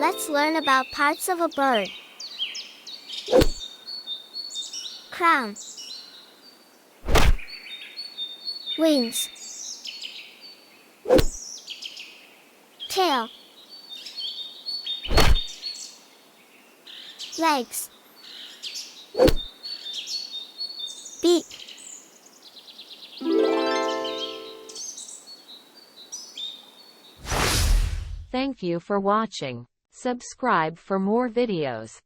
Let's learn about parts of a bird. Crown. Wings. Tail. Legs. Beak. Thank you for watching. Subscribe for more videos.